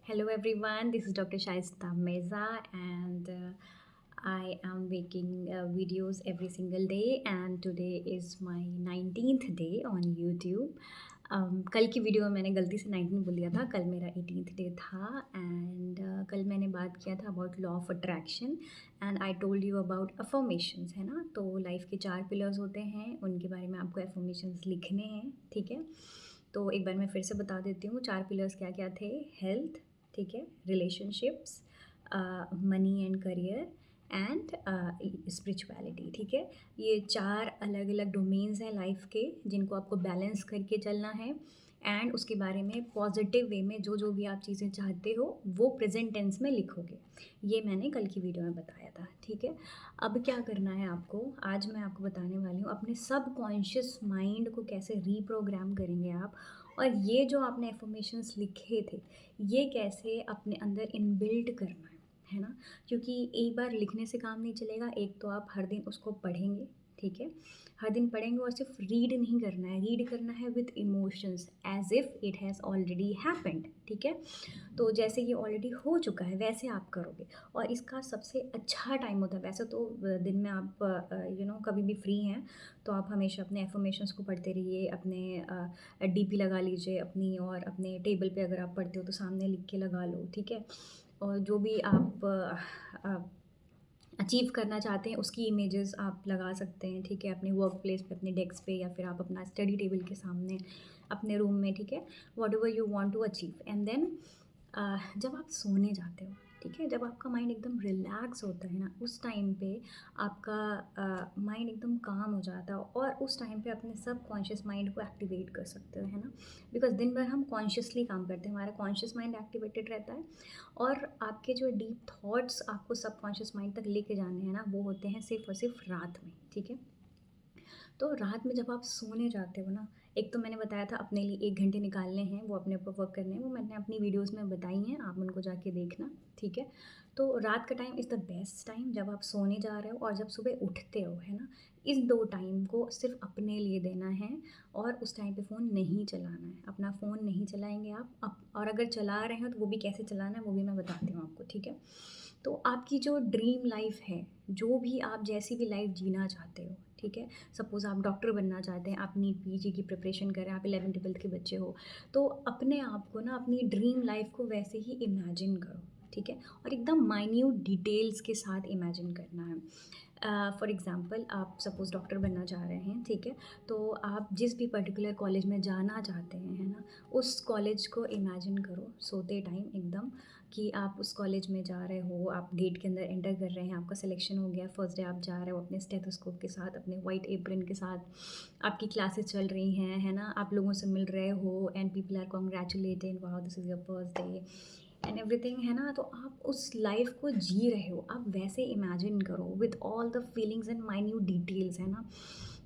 Hello everyone, this is Dr. Shaista Meza and I am making videos every single day and today is my 19th day on YouTube. कल की video में मैंने गलती से 19 बोल दिया था, कल मेरा 18th डे था एंड कल मैंने बात किया था about law of attraction and I told you about affirmations, है ना। तो लाइफ के 4 पिलर्स होते हैं, उनके बारे में आपको अफर्मेशंस लिखने हैं, ठीक है। तो एक बार मैं फिर से बता देती हूँ 4 पिलर्स क्या क्या थे। हेल्थ, ठीक है, relationships, money and career and spirituality, ठीक है। ये 4 अलग अलग डोमेन्स हैं लाइफ के जिनको आपको बैलेंस करके चलना है एंड उसके बारे में पॉजिटिव वे में जो जो भी आप चीज़ें चाहते हो वो प्रेजेंट टेंस में लिखोगे। ये मैंने कल की वीडियो में बताया था, ठीक है। अब क्या करना है आपको, आज मैं आपको बताने वाली हूँ अपने सब कॉन्शियस माइंड को कैसे रीप्रोग्राम करेंगे आप, और ये जो आपने एफर्मेशंस लिखे थे ये कैसे अपने अंदर इनबिल्ट करना है ना। क्योंकि एक बार लिखने से काम नहीं चलेगा, एक तो आप हर दिन उसको पढ़ेंगे, ठीक है। हर दिन पढ़ेंगे और सिर्फ रीड नहीं करना है, रीड करना है with emotions as if it has already happened, ठीक है। तो जैसे ये ऑलरेडी हो चुका है वैसे आप करोगे, और इसका सबसे अच्छा टाइम होता है, वैसे तो दिन में आप कभी भी फ्री हैं तो आप हमेशा अपने एफर्मेशंस को पढ़ते रहिए, अपने डीपी लगा लीजिए अपनी, और अपने टेबल पे अगर आप पढ़ते हो तो सामने लिख के लगा लो, ठीक है। और जो भी आप अचीव करना चाहते हैं उसकी इमेजेस आप लगा सकते हैं, ठीक है, अपने वर्क प्लेस पे, अपने डेस्क पे, या फिर आप अपना स्टडी टेबल के सामने अपने रूम में, ठीक है। Whatever you want to achieve and then जब आप सोने जाते हो, ठीक है, जब आपका माइंड एकदम रिलैक्स होता है ना, उस टाइम पे आपका माइंड एकदम काम हो जाता है और उस टाइम पे अपने सब कॉन्शियस माइंड को एक्टिवेट कर सकते हो, है ना। बिकॉज दिन भर हम कॉन्शियसली काम करते हैं, हमारा कॉन्शियस माइंड एक्टिवेटेड रहता है, और आपके जो डीप थॉट्स आपको सब कॉन्शियस माइंड तक लेके जाने हैं ना, वो होते हैं सिर्फ और सिर्फ रात में, ठीक है। तो रात में जब आप सोने जाते हो ना, एक तो मैंने बताया था अपने लिए 1 घंटे निकालने हैं, वो अपने ऊपर वर्क करने हैं, वो मैंने अपनी वीडियोज़ में बताई हैं, आप उनको जाके देखना, ठीक है। तो रात का time is the best time जब आप सोने जा रहे हो और जब सुबह उठते हो, है ना। इस 2 टाइम को सिर्फ अपने लिए देना है, और उस टाइम पे फ़ोन नहीं चलाना है, अपना फ़ोन नहीं चलाएँगे आप और अगर चला रहे हो तो वो भी कैसे चलाना है वो भी मैं बताती हूँ आपको, ठीक है। तो आपकी जो ड्रीम लाइफ़ है, जो भी आप जैसी भी लाइफ़ जीना चाहते हो, ठीक है। सपोज़ आप डॉक्टर बनना चाहते हैं, आप नीट पीजी की प्रिपरेशन कर रहे हैं, आप 11th-12th के बच्चे हो, तो अपने आप को ना अपनी ड्रीम लाइफ़ को वैसे ही इमेजिन करो, ठीक है। और एकदम माइन्यूट डिटेल्स के साथ इमेजिन करना है। फॉर एग्ज़ाम्पल आप सपोज़ डॉक्टर बनना चाह रहे हैं, ठीक है। तो आप जिस भी पर्टिकुलर कॉलेज में जाना चाहते हैं, है ना, उस कॉलेज को इमेजिन करो सोते टाइम एकदम, कि आप उस कॉलेज में जा रहे हो, आप गेट के अंदर एंटर कर रहे हैं, आपका सिलेक्शन हो गया, फर्स्ट डे आप जा रहे हो अपने स्टेथोस्कोप के साथ, अपने वाइट एप्रन के साथ, आपकी क्लासेस चल रही हैं, है ना, आप लोगों से मिल रहे हो and people are congratulating, wow this is your first day and everything, है ना। तो आप उस लाइफ को जी रहे हो, आप वैसे इमेजिन करो with all the feelings and minute details, है ना।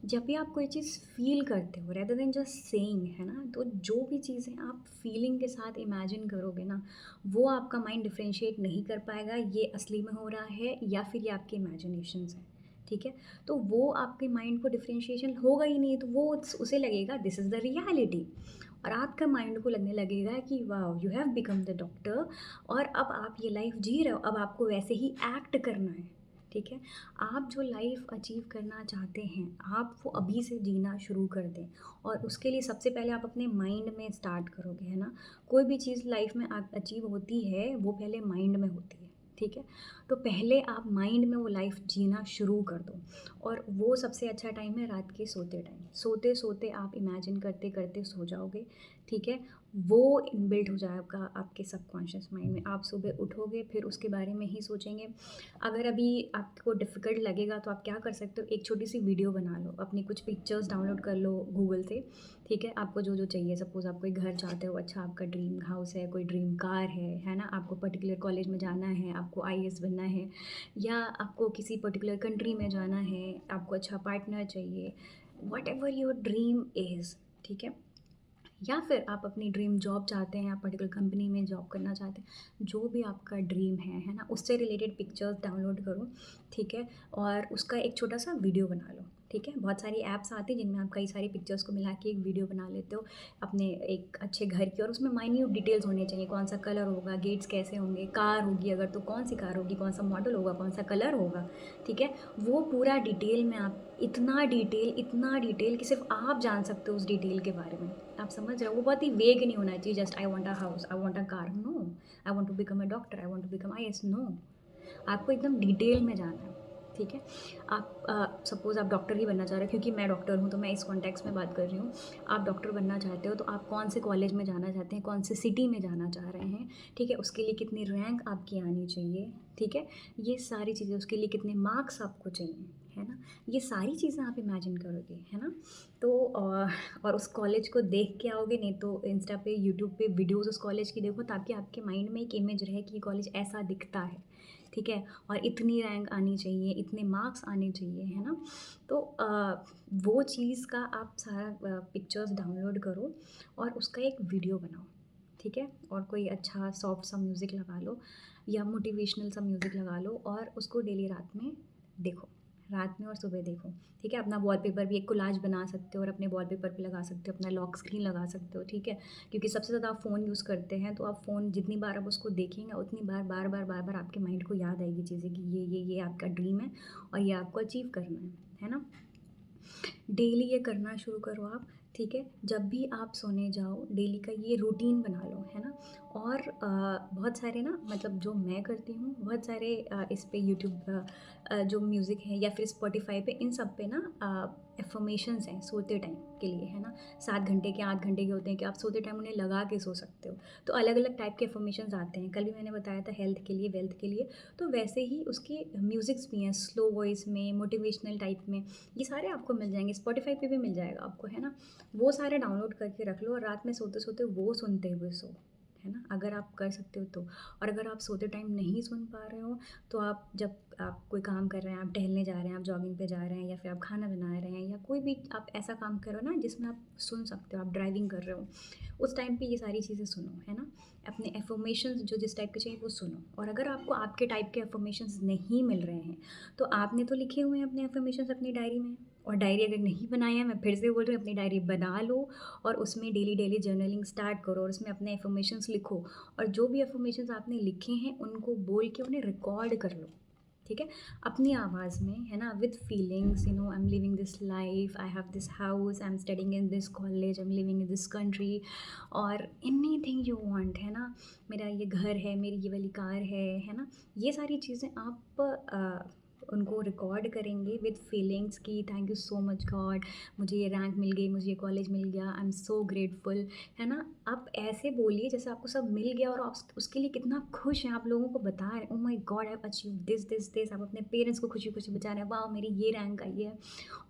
जब भी आप कोई चीज़ फ़ील करते हो रेदर देन जस्ट सेइंग, है ना, तो जो भी चीज़ें आप फीलिंग के साथ इमेजिन करोगे ना, वो आपका माइंड डिफरेंशिएट नहीं कर पाएगा ये असली में हो रहा है या फिर ये आपके इमेजिनेशंस हैं, ठीक है। तो वो आपके माइंड को डिफरेंशिएशन होगा ही नहीं, तो वो उसे लगेगा दिस इज़ द रियलिटी, और आपका माइंड को लगने लगेगा कि wow you have become the doctor, और अब आप ये लाइफ जी रहे हो, अब आपको वैसे ही एक्ट करना है, ठीक है। आप जो लाइफ अचीव करना चाहते हैं आप वो अभी से जीना शुरू कर दें, और उसके लिए सबसे पहले आप अपने माइंड में स्टार्ट करोगे, है ना। कोई भी चीज़ लाइफ में अचीव होती है वो पहले माइंड में होती है, ठीक है। तो पहले आप माइंड में वो लाइफ जीना शुरू कर दो, और वो सबसे अच्छा टाइम है रात के सोते टाइम, सोते सोते आप इमेजिन करते करते सो जाओगे, ठीक है। वो इनबिल्ट हो जाएगा आपके सबकॉन्शियस माइंड में, आप सुबह उठोगे फिर उसके बारे में ही सोचेंगे। अगर अभी आपको डिफ़िकल्ट लगेगा तो आप क्या कर सकते हो, एक छोटी सी वीडियो बना लो, अपनी कुछ पिक्चर्स डाउनलोड कर लो गूगल से, ठीक है। आपको जो जो चाहिए, सपोज़ आप कोई घर चाहते हो, अच्छा आपका ड्रीम हाउस है, कोई ड्रीम कार है ना, आपको पर्टिकुलर कॉलेज में जाना है, आपको आईएएस बनना है, या आपको किसी पर्टिकुलर कंट्री में जाना है, आपको अच्छा पार्टनर चाहिए, what ever your dream is, ठीक है। या फिर आप अपनी ड्रीम जॉब चाहते हैं, आप पर्टिकुलर कंपनी में जॉब करना चाहते हैं, जो भी आपका ड्रीम है ना, उससे रिलेटेड पिक्चर्स डाउनलोड करो, ठीक है। और उसका एक छोटा सा वीडियो बना लो, ठीक है? बहुत सारी ऐप्स आती हैं जिनमें आप कई सारी पिक्चर्स को मिला के एक वीडियो बना लेते हो अपने एक अच्छे घर की, और उसमें माइन्यूट डिटेल्स होने चाहिए, कौन-सा कलर होगा, गेट्स कैसे होंगे, कार होगी अगर तो कौन-सी कार होगी, कौन-सा मॉडल होगा, कौन-सा कलर होगा, ठीक है? वो पूरा डिटेल में आप इतना डिटेल कि सिर्फ़ आप जान सकते हो उस डिटेल के बारे में। आप समझ रहे हो? वो बहुत ही वेग नहीं होना चाहिए, just I want a house, I want a car, no. I want to become a doctor, I want to become IAS, no. आपको एकदम डिटेल में जाना है, ठीक है? आप सपोज़ आप डॉक्टर ही बनना चाह रहे हो, क्योंकि मैं डॉक्टर हूँ तो मैं इस कॉन्टेक्स्ट में बात कर रही हूँ। आप डॉक्टर बनना चाहते हो तो आप कौन से कॉलेज में जाना चाहते हैं, कौन से सिटी में जाना चाह रहे हैं, ठीक है? उसके लिए कितनी रैंक आपकी आनी चाहिए, ठीक है? ये सारी चीज़ें, उसके लिए कितने मार्क्स आपको चाहिए, है ना? ये सारी चीज़ें आप इमेजिन करोगे, है ना? तो और उस कॉलेज को देख के आओगे, नहीं तो इंस्टा पे, यूट्यूब पे वीडियोज़ उस कॉलेज की देखो, ताकि आपके माइंड में एक इमेज रहे कि ये कॉलेज ऐसा दिखता है, ठीक है? और इतनी रैंक आनी चाहिए, इतने मार्क्स आने चाहिए, है ना? तो वो चीज़ का आप सारा पिक्चर्स डाउनलोड करो और उसका एक वीडियो बनाओ, ठीक है? और कोई अच्छा सॉफ्ट सा म्यूज़िक लगा लो या मोटिवेशनल सा म्यूज़िक लगा लो और उसको डेली रात में देखो, रात में और सुबह देखो, ठीक है? अपना वॉलपेपर भी एक कोलाज बना सकते हो और अपने वॉलपेपर पे लगा सकते हो, अपना लॉक स्क्रीन लगा सकते हो, ठीक है? क्योंकि सबसे ज़्यादा आप फ़ोन यूज़ करते हैं, तो आप फ़ोन जितनी बार आप उसको देखेंगे, उतनी बार-बार आपके माइंड को याद आएगी चीज़ें कि ये आपका ड्रीम है और ये आपको अचीव करना है ना? डेली ये करना शुरू करो आप, ठीक है? जब भी आप सोने जाओ, डेली का ये रूटीन बना लो, है ना? और बहुत सारे ना, मतलब जो मैं करती हूँ, बहुत सारे इस पे यूट्यूब जो म्यूज़िक है या फिर स्पॉटिफ़ाई पे, इन सब पे ना अफ़र्मेशंस हैं सोते टाइम के लिए, है ना? 7 घंटे के, 8 घंटे के होते हैं कि आप सोते टाइम उन्हें लगा के सो सकते हो। तो अलग-अलग टाइप के अफ़र्मेशंस आते हैं। कल भी मैंने बताया था हेल्थ के लिए, वेल्थ के लिए, तो वैसे ही उसके म्यूज़िक्स भी हैं, स्लो वॉइस में, मोटिवेशनल टाइप में। ये सारे आपको मिल जाएँगे, स्पॉटिफ़ाई पे भी मिल जाएगा आपको, है ना? वो सारे डाउनलोड करके रख लो और रात में सोते-सोते वो सुनते हुए सो, है ना? अगर आप कर सकते हो तो। और अगर आप सोते टाइम नहीं सुन पा रहे हो, तो आप जब आप कोई काम कर रहे हैं, आप टहलने जा रहे हैं, आप जॉगिंग पे जा रहे हैं या फिर आप खाना बना रहे हैं या कोई भी आप ऐसा काम करो ना जिसमें आप सुन सकते हो, आप ड्राइविंग कर रहे हो, उस टाइम पे ये सारी चीज़ें सुनो, है ना? अपने अफ़र्मेशंस जो जिस टाइप के चाहिए वो सुनो। और अगर आपको आपके टाइप के अफ़र्मेशंस नहीं मिल रहे हैं, तो आपने तो लिखे हुए हैं अपने अफ़र्मेशंस अपनी डायरी में, और डायरी अगर नहीं बनाई है, मैं फिर से बोल रही हूँ, अपनी डायरी बना लो और उसमें डेली जर्नलिंग स्टार्ट करो और उसमें अपने अफ़र्मेशंस लिखो। और जो भी अफ़र्मेशंस आपने लिखे हैं उनको बोल के उन्हें रिकॉर्ड कर लो, ठीक है? अपनी आवाज़ में, है ना? With feelings, you know, I am living this life, I have this house, I am studying in this college, I am living in this country, और एनीथिंग यू वांट, है ना? मेरा ये घर है, मेरी ये वाली कार है ना? ये सारी चीज़ें आप उनको रिकॉर्ड करेंगे विद फीलिंग्स कि thank you so much God, मुझे ये रैंक मिल गई, मुझे ये कॉलेज मिल गया, आई एम सो ग्रेटफुल, है ना? आप ऐसे बोलिए जैसे आपको सब मिल गया और आप उसके लिए कितना खुश हैं, आप लोगों को बता रहे हैं, oh my God I have achieve this, आप अपने पेरेंट्स को खुशी-खुशी बता रहे हैं, वाओ मेरी ये रैंक आई है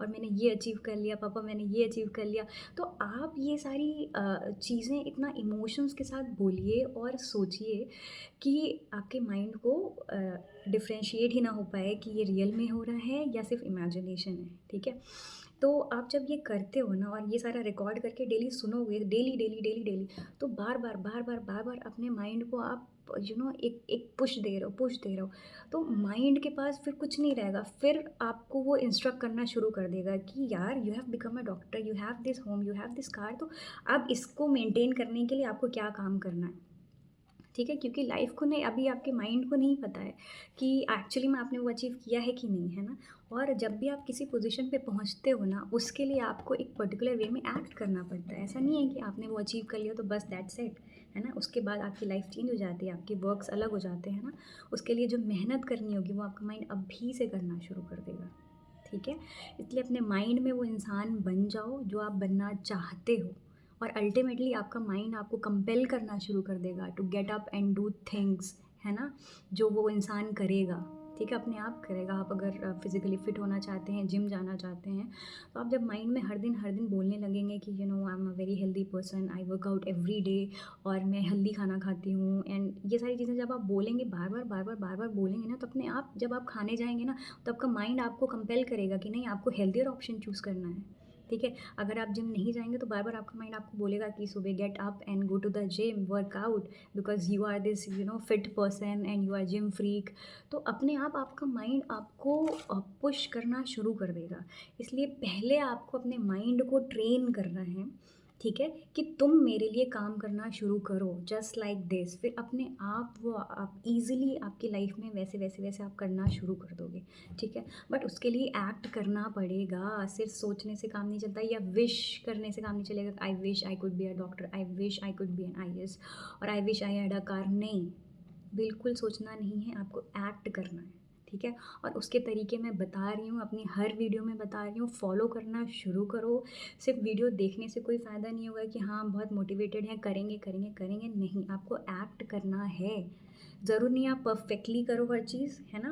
और मैंने ये अचीव कर लिया, पापा मैंने ये अचीव कर लिया। तो आप ये सारी चीज़ें इतना इमोशंस के साथ बोलिए और सोचिए कि आपके माइंड को डिफरेंशिएट ही ना हो पाए कि ये रियल में हो रहा है या सिर्फ इमेजिनेशन है, ठीक है? तो आप जब ये करते हो ना और ये सारा रिकॉर्ड करके डेली सुनोगे, डेली, तो बार-बार अपने माइंड को आप एक एक पुश दे रहे हो, तो माइंड के पास फिर कुछ नहीं रहेगा। फिर आपको वो इंस्ट्रक्ट करना शुरू कर देगा कि यार you have become a doctor, you have this home, you have this car, तो अब इसको मेंटेन करने के लिए आपको क्या काम करना है। ठीक है? क्योंकि लाइफ़ को नहीं, अभी आपके माइंड को नहीं पता है कि एक्चुअली में आपने वो अचीव किया है कि नहीं, है ना? और जब भी आप किसी पोज़ीशन पे पहुँचते हो ना, उसके लिए आपको एक पर्टिकुलर वे में एक्ट करना पड़ता है। ऐसा नहीं है कि आपने वो अचीव कर लिया तो बस दैट्स इट, है ना? उसके बाद आपकी लाइफ़ चेंज हो जाती है, आपके वर्क्स अलग हो जाते हैं ना? उसके लिए जो मेहनत करनी होगी वो आपका माइंड अभी से करना शुरू कर देगा, ठीक है? इसलिए अपने माइंड में वो इंसान बन जाओ जो आप बनना चाहते हो, और अल्टीमेटली आपका माइंड आपको कंपेल करना शुरू कर देगा to get up and do things, है ना? जो वो इंसान करेगा, ठीक है? अपने आप करेगा। आप अगर फिज़िकली फ़िट होना चाहते हैं, जिम जाना चाहते हैं, तो आप जब माइंड में हर दिन बोलने लगेंगे कि you know I am a very healthy person, I work out every day और मैं हेल्दी खाना खाती हूँ, एंड ये सारी चीज़ें जब आप बोलेंगे, बार-बार बोलेंगे ना, तो अपने आप जब आप खाने जाएँगे ना, तो आपका माइंड आपको कंपेल करेगा कि नहीं, आपको हेल्थियर ऑप्शन चूज़ करना है। ठीक है? अगर आप जिम नहीं जाएँगे तो बार-बार आपका माइंड आपको बोलेगा कि सुबह get up and go to the gym, workout because you are this fit person and you are gym freak. तो अपने आप आपका माइंड आपको पुश करना शुरू कर देगा। इसलिए पहले आपको अपने माइंड को ट्रेन करना है, ठीक है? कि तुम मेरे लिए काम करना शुरू करो जस्ट लाइक दिस। फिर अपने आप वो आप ईज़िली आपकी लाइफ़ में वैसे आप करना शुरू कर दोगे, ठीक है? बट उसके लिए एक्ट करना पड़ेगा, सिर्फ सोचने से काम नहीं चलता या विश करने से काम नहीं चलेगा। I wish I could be a doctor, I wish I could be an IAS और I wish I had a car. नहीं, बिल्कुल सोचना नहीं है, आपको एक्ट करना है, ठीक है? और उसके तरीके मैं बता रही हूँ, अपनी हर वीडियो में बता रही हूँ, फॉलो करना शुरू करो। सिर्फ वीडियो देखने से कोई फ़ायदा नहीं होगा कि हाँ, हम बहुत मोटिवेटेड हैं, करेंगे, नहीं, आपको एक्ट करना है। ज़रूर नहीं आप परफेक्टली करो हर चीज़, है ना?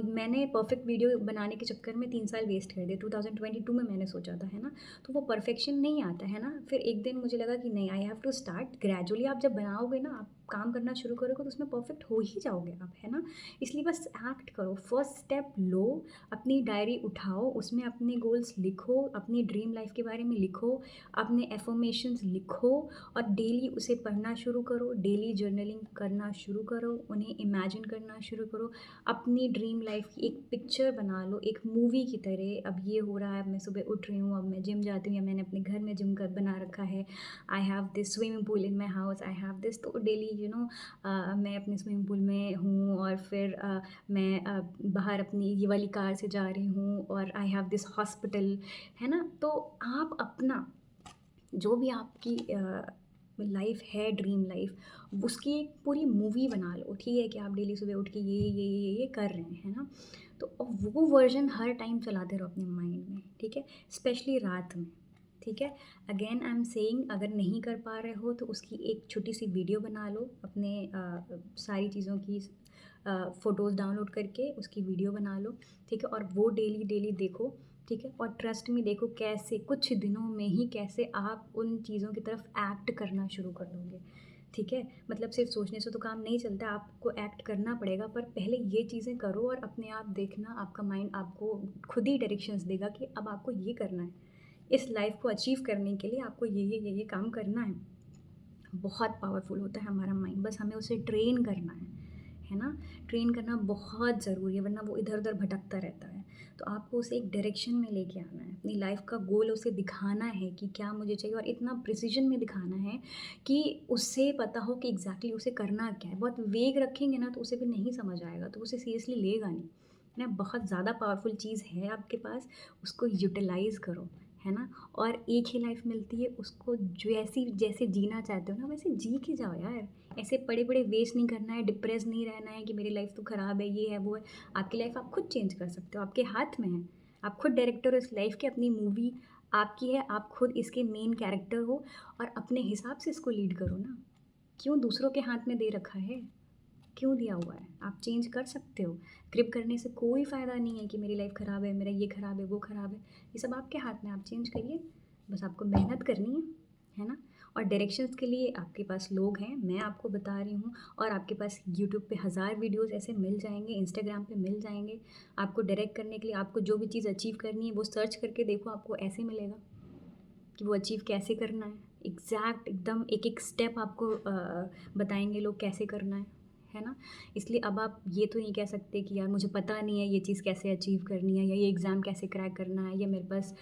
मैंने परफेक्ट वीडियो बनाने के चक्कर में 3 साल वेस्ट कर दिए। 2022 में मैंने सोचा था, है ना? तो वो परफेक्शन नहीं आता, है ना? फिर एक दिन मुझे लगा कि नहीं, I have to start gradually. आप जब बनाओगे ना, आप काम करना शुरू करोगे तो उसमें परफेक्ट हो ही जाओगे आप, है ना? इसलिए बस एक्ट करो, फर्स्ट स्टेप लो, अपनी डायरी उठाओ, उसमें अपने गोल्स लिखो, अपनी ड्रीम लाइफ के बारे में लिखो, अपने एफर्मेशंस लिखो और डेली उसे पढ़ना शुरू करो, डेली जर्नलिंग करना शुरू करो, उन्हें इमेजिन करना शुरू करो। अपनी ड्रीम लाइफ की एक पिक्चर बना लो, एक मूवी की तरह। अब ये हो रहा है, अब मैं सुबह उठ रही हूँ, अब मैं जिम जाती हूँ या मैंने अपने घर में जिम कर बना रखा है। I have this swimming pool in my house, I have this. तो डेली मैं अपने स्विमिंग पूल में हूँ और फिर मैं बाहर अपनी ये वाली कार से जा रही हूँ और आई हैव दिस हॉस्पिटल, है ना? तो आप अपना जो भी आपकी लाइफ है, ड्रीम लाइफ, उसकी एक पूरी मूवी बना लो, ठीक है? कि आप डेली सुबह उठ के ये कर रहे हैं, है ना? तो वो वर्जन हर टाइम चलाते रहो अपने माइंड में, ठीक है? स्पेशली रात में, ठीक है? अगेन आई एम सेइंग, अगर नहीं कर पा रहे हो तो उसकी एक छोटी सी वीडियो बना लो, अपने सारी चीज़ों की फ़ोटोज़ डाउनलोड करके उसकी वीडियो बना लो, ठीक है? और वो डेली देखो, ठीक है? और ट्रस्ट में देखो कैसे कुछ दिनों में ही कैसे आप उन चीज़ों की तरफ एक्ट करना शुरू कर दोगे, ठीक है? मतलब सिर्फ सोचने से तो काम नहीं चलता, आपको एक्ट करना पड़ेगा, पर पहले ये चीज़ें करो और अपने आप देखना, आपका माइंड आपको खुद ही डायरेक्शंस देगा कि अब आपको ये करना है। इस लाइफ़ को अचीव करने के लिए आपको ये काम करना है। बहुत पावरफुल होता है हमारा माइंड, बस हमें उसे ट्रेन करना है ना? ट्रेन करना बहुत ज़रूरी है, वरना वो इधर-उधर भटकता रहता है। तो आपको उसे एक डायरेक्शन में लेके आना है, अपनी लाइफ़ का गोल उसे दिखाना है कि क्या मुझे चाहिए और इतना प्रिसिज़न में दिखाना है कि उसे पता हो कि एग्ज़ैक्टली उसे करना क्या है। बहुत वेग रखेंगे ना तो उसे भी नहीं समझ आएगा, तो उसे सीरियसली लेगा नहीं, है ना? बहुत ज़्यादा पावरफुल चीज़ है आपके पास, उसको यूटिलाइज़ करो, है ना? और एक ही लाइफ मिलती है, उसको जैसी जैसे जीना चाहते हो ना वैसे जी के जाओ यार। ऐसे पड़े-पड़े वेस्ट नहीं करना है, डिप्रेस नहीं रहना है कि मेरी लाइफ तो ख़राब है, ये है, वो है। आपकी लाइफ आप खुद चेंज कर सकते हो, आपके हाथ में है। आप खुद डायरेक्टर हो इस लाइफ के, अपनी मूवी आपकी है, आप खुद इसके मेन कैरेक्टर हो और अपने हिसाब से इसको लीड करो ना। क्यों दूसरों के हाथ में दे रखा है? क्यों दिया हुआ है? आप चेंज कर सकते हो। ग्रिप करने से कोई फ़ायदा नहीं है कि मेरी लाइफ़ ख़राब है, मेरा ये ख़राब है, वो ख़राब है। ये सब आपके हाथ में, आप चेंज करिए। बस आपको मेहनत करनी है ना? और डायरेक्शंस के लिए आपके पास लोग हैं, मैं आपको बता रही हूँ और आपके पास यूट्यूब पे हज़ार वीडियोज़ ऐसे मिल जाएँगे, इंस्टाग्राम पे मिल जाएँगे। आपको डायरेक्ट करने के लिए आपको जो भी चीज़ अचीव करनी है, वो सर्च करके देखो, आपको ऐसे मिलेगा कि वो अचीव कैसे करना है। एग्ज़ैक्ट एकदम एक-एक स्टेप आपको बताएँगे लोग कैसे करना है ना? इसलिए अब आप ये तो नहीं कह सकते कि यार मुझे पता नहीं है ये चीज़ कैसे अचीव करनी है या ये एग्ज़ाम कैसे क्रैक करना है या मेरे पास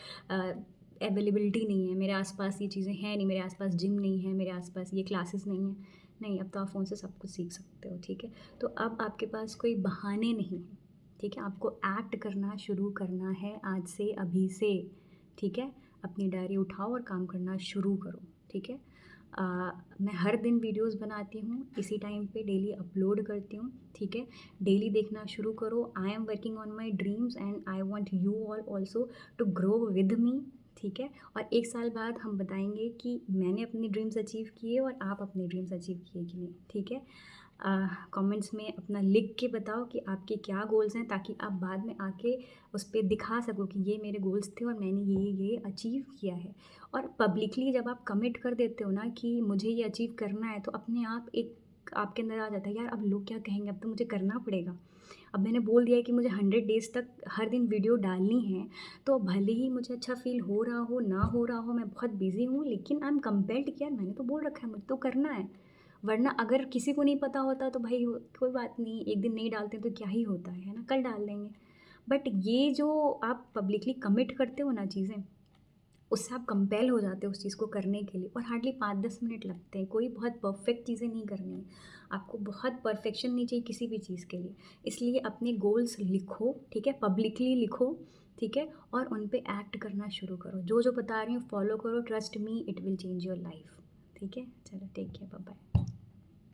अवेलेबिलिटी नहीं है, मेरे आस-पास ये चीज़ें हैं नहीं, मेरे आस-पास जिम नहीं है, मेरे आस-पास ये क्लासेस नहीं हैं। नहीं, अब तो आप फ़ोन से सब कुछ सीख सकते हो, ठीक है? तो अब आपके पास कोई बहाने नहीं हैं, ठीक है? आपको एक्ट करना शुरू करना है आज से, अभी से, ठीक है? अपनी डायरी उठाओ और काम करना शुरू करो, ठीक है? अ, मैं हर दिन वीडियोज़ बनाती हूँ, इसी टाइम पे डेली अपलोड करती हूँ, ठीक है? डेली देखना शुरू करो। I am working on my dreams and I want you all also to grow with me, ठीक है? और 1 साल बाद हम बताएँगे कि मैंने अपने ड्रीम्स अचीव किए और आप अपने ड्रीम्स अचीव किए कि नहीं, ठीक है? कमेंट्स में अपना लिख के बताओ कि आपके क्या गोल्स हैं ताकि आप बाद में आके उस पे दिखा सको कि ये मेरे गोल्स थे और मैंने ये अचीव किया है। और पब्लिकली जब आप कमिट कर देते हो ना कि मुझे ये अचीव करना है, तो अपने आप एक आपके अंदर आ जाता है यार अब लोग क्या कहेंगे, अब तो मुझे करना पड़ेगा। अब मैंने बोल दिया है कि मुझे 100 डेज़ तक हर दिन वीडियो डालनी है, तो भले ही मुझे अच्छा फ़ील हो रहा हो, ना हो रहा हो, मैं बहुत बिज़ी हूँ, लेकिन आई एम कंपेल्ड कि यार मैंने तो बोल रखा है, मुझे तो करना है। वरना अगर किसी को नहीं पता होता तो भाई कोई बात नहीं, एक दिन नहीं डालते तो क्या ही होता है ना? कल डाल देंगे। बट ये जो आप पब्लिकली कमिट करते हो ना चीज़ें, उससे आप कंपेल हो जाते हो उस चीज़ को करने के लिए, और हार्डली 5-10 मिनट लगते हैं। कोई बहुत परफेक्ट चीज़ें नहीं करनी है। आपको बहुत परफेक्शन नहीं चाहिए किसी भी चीज़ के लिए। इसलिए अपने गोल्स लिखो, ठीक है? पब्लिकली लिखो, ठीक है? और उन पे एक्ट करना शुरू करो। जो-जो बता रही हूँ फॉलो करो, trust me it will change your life. ठीक है? चलो टेक केयर, बाय बाय।